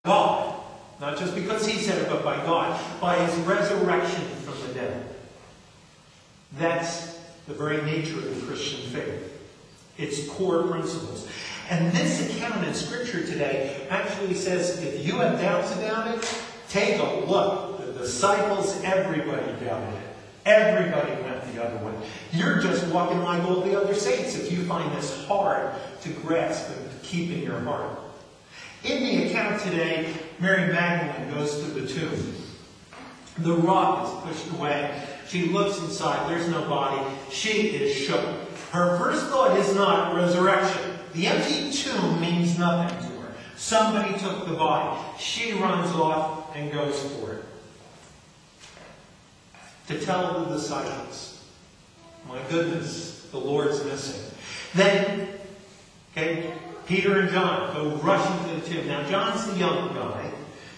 God. Not just because he said it, but by God. By his resurrection from the dead. That's the very nature of the Christian faith. Its core principles. And this account in Scripture today actually says, if you have doubts about it, take a look. The disciples, everybody doubted it. Everybody went the other way. You're just walking like all the other saints if you find this hard to grasp and to keep in your heart. In the account today, Mary Magdalene goes to the tomb. The rock is pushed away. She looks inside. There's no body. She is shook. Her first thought is not resurrection. The empty tomb means nothing to her. Somebody took the body. She runs off and goes for it. To tell the disciples, my goodness, the Lord's missing. Then, Peter and John go rushing to the tomb. Now, John's the young guy.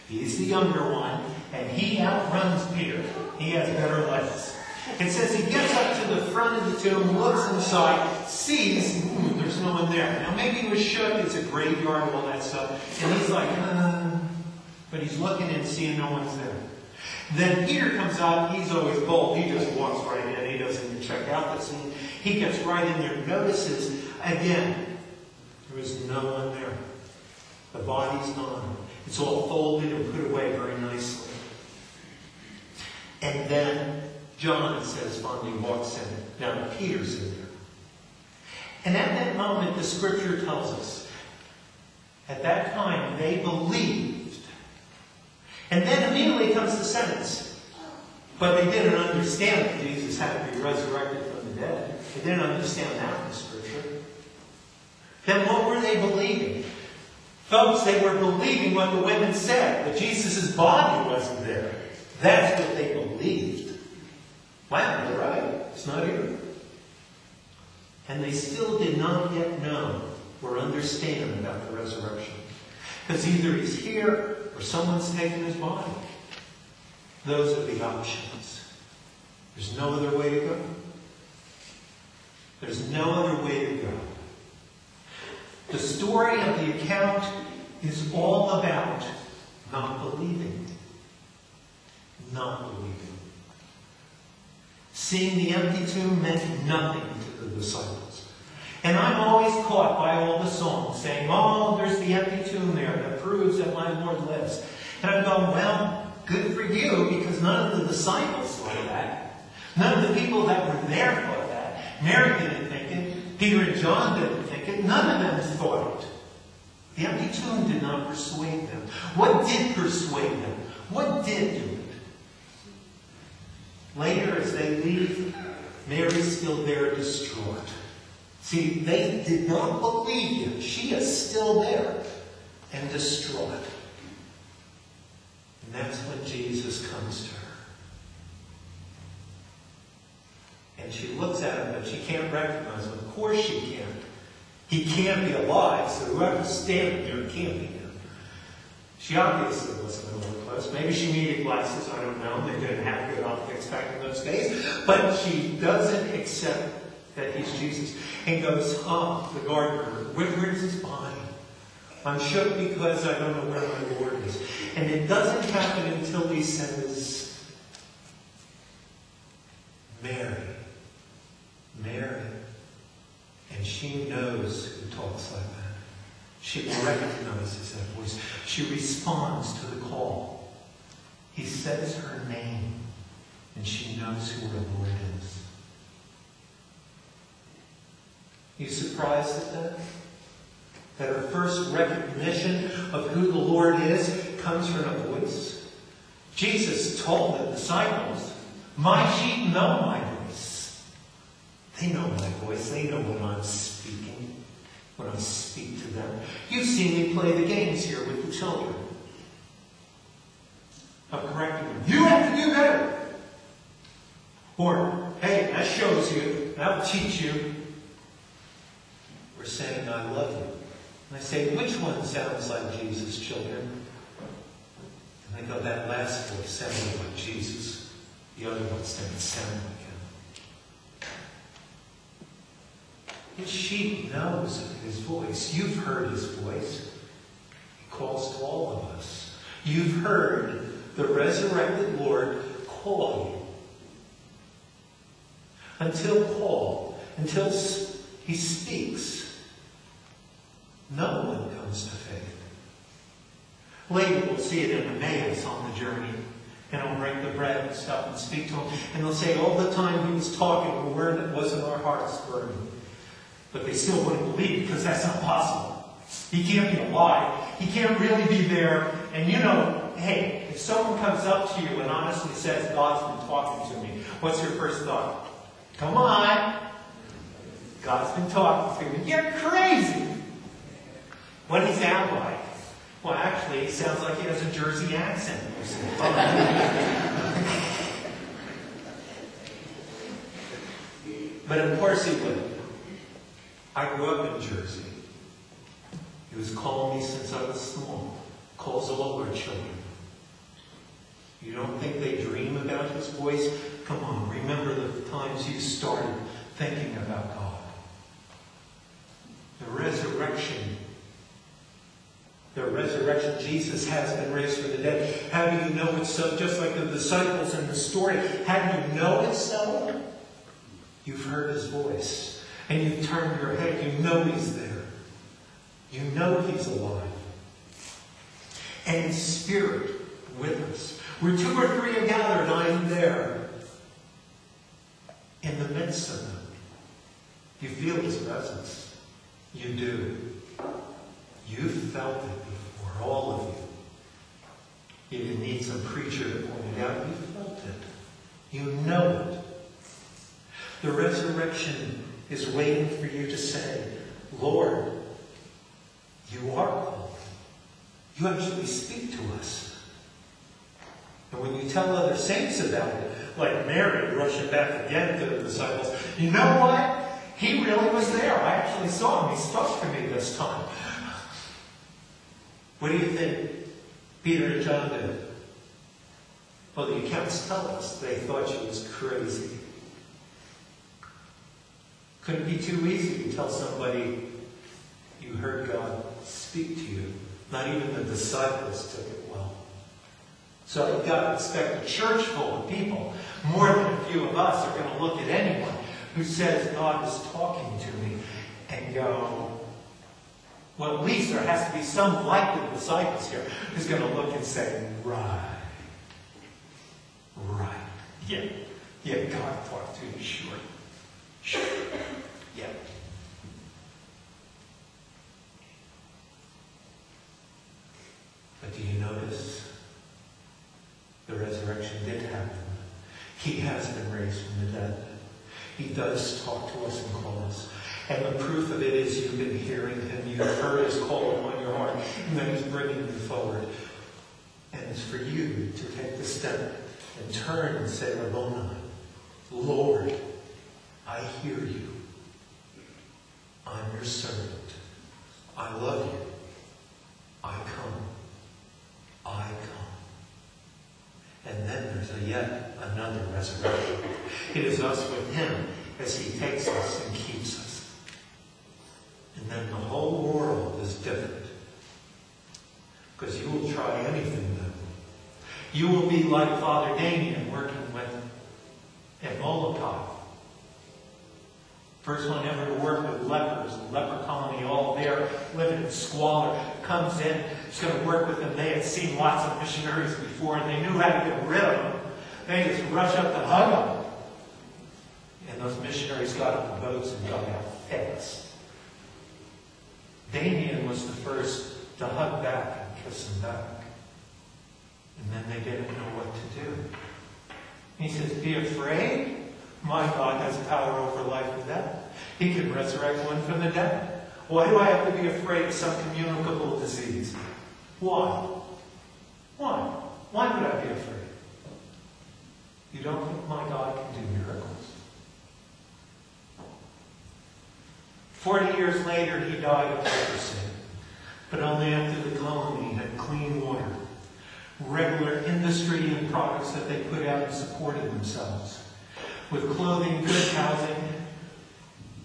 He's the younger one. And he outruns Peter. He has better legs. It says he gets up to the front of the tomb, looks inside, sees, there's no one there. Now, maybe he was shook. It's a graveyard, all that stuff. And he's like, but he's looking and seeing no one's there. Then Peter comes out. He's always bold. He just walks right in. He doesn't even check out the scene. He gets right in there, notices, again, there is no one there. The body's gone. It's all folded and put away very nicely. And then John, it says, finally walks in. Now, Peter's in there. And at that moment, the Scripture tells us, at that time, they believed. And then immediately comes the sentence. But they didn't understand that Jesus had to be resurrected from the dead. They didn't understand that in the Scripture. Then what were they believing? Folks, they were believing what the women said, that Jesus' body wasn't there. That's what they believed. Wow, you're right. It's not here. And they still did not yet know or understand about the resurrection. Because either he's here or someone's taken his body. Those are the options. There's no other way to go. There's no other way to go. The story of the account is all about not believing. Not believing. Seeing the empty tomb meant nothing to the disciples. And I'm always caught by all the songs saying, oh, there's the empty tomb there that proves that my Lord lives. And I'm going, well, good for you, because none of the disciples thought that. None of the people that were there thought that. Mary didn't think it. Peter and John didn't think it. None of them thought it. The empty tomb did not persuade them. What did persuade them? What did do it? Later, as they leave, Mary's still there distraught. See, they did not believe him. She is still there and distraught. And that's when Jesus comes to her. And she looks at him, but she can't recognize him. Of course she can't. He can't be alive, so whoever's standing there can't be him. She obviously wasn't really close. Maybe she needed glasses, I don't know. They didn't have good optics back in those days. But she doesn't accept that he's Jesus. And goes, oh, the gardener, where's his body? I'm shook because I don't know where my Lord is. And it doesn't happen until he says, Mary. Mary. And she knows who talks like that. She recognizes that voice. She responds to the call. He says her name, and she knows who her Lord is. You surprised at that? That her first recognition of who the Lord is comes from a voice? Jesus told the disciples, my sheep know my voice. They know my voice. They know when I'm speaking, when I speak to them. You've seen me play the games here with the children. I'm correcting them. You have to do better. Or, hey, that shows you. That'll teach you. We're saying, I love you. And I say, which one sounds like Jesus, children? And they go, that last voice sounded like Jesus. The other ones didn't sound like him. His sheep knows his voice. You've heard his voice. He calls to all of us. You've heard the resurrected Lord call you. Until he speaks, no one comes to faith. Later we'll see it in Emmaus on the journey. And I'll break the bread and stuff and speak to him. And they'll say all the time he was talking, a word that wasn't our hearts burning. But they still wouldn't believe because that's not possible. He can't be alive. He can't really be there. And you know, hey, if someone comes up to you and honestly says, God's been talking to me, what's your first thought? Come on. God's been talking to me. You're crazy. What does he sound like? Well, actually, he sounds like he has a Jersey accent. But of course he would. I grew up in Jersey. He was calling me since I was small. Calls all our children. You don't think they dream about his voice? Come on, remember the times you started thinking about God. The resurrection, Jesus has been raised from the dead. How do you know it's so? Just like the disciples in the story. How do you know it's so? You've heard his voice. And you've turned your head. You know he's there. You know he's alive. And in spirit with us. Where two or three are gathered, I am there. In the midst of them. You feel his presence. You do. You felt it before, all of you. You didn't need some preacher to point it out. You felt it. You know it. The resurrection is waiting for you to say, Lord, you are calling. You actually speak to us. And when you tell other saints about it, like Mary rushing back again to the disciples, you know what? He really was there. I actually saw him. He spoke to me this time. What do you think Peter and John did? Well, the accounts tell us they thought she was crazy. Couldn't be too easy to tell somebody you heard God speak to you. Not even the disciples took it well. So you've got to expect a church full of people, more than a few of us, are going to look at anyone who says God is talking to me and go, well, at least there has to be some like the disciples here who's going to look and say, right. Yeah, God talked to you, sure. Yeah. But do you notice? The resurrection did happen. He has been raised from the dead. He does talk to us and call us. And the proof of it is you've been hearing him. You've heard his call upon your heart. And then he's bringing you forward. And it's for you to take the step and turn and say, Rabboni, Lord, I hear you. I'm your servant. I love you. I come. I come. And then there's yet another resurrection. It is us with him as he takes us and keeps us. And then the whole world is different. Because you will try anything then. You will be like Father Damien working with at Molokai. First one ever to work with lepers, a leper colony all there, living in squalor, comes in, he's going to work with them. They had seen lots of missionaries before, and they knew how to get rid of them. They just rush up to hug them. And those missionaries got on the boats and got out fast. Damien was the first to hug back and kiss them back. And then they didn't know what to do. He says, be afraid. My God has power over life and death. He can resurrect one from the dead. Why do I have to be afraid of some communicable disease? Why? Why? Why would I be afraid? You don't think my God can do miracles? 40 years later, he died of leprosy. But only after the colony had clean water, regular industry and products that they put out and supported themselves, with clothing, good housing,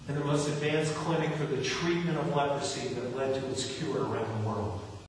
and the most advanced clinic for the treatment of leprosy that led to its cure around the world.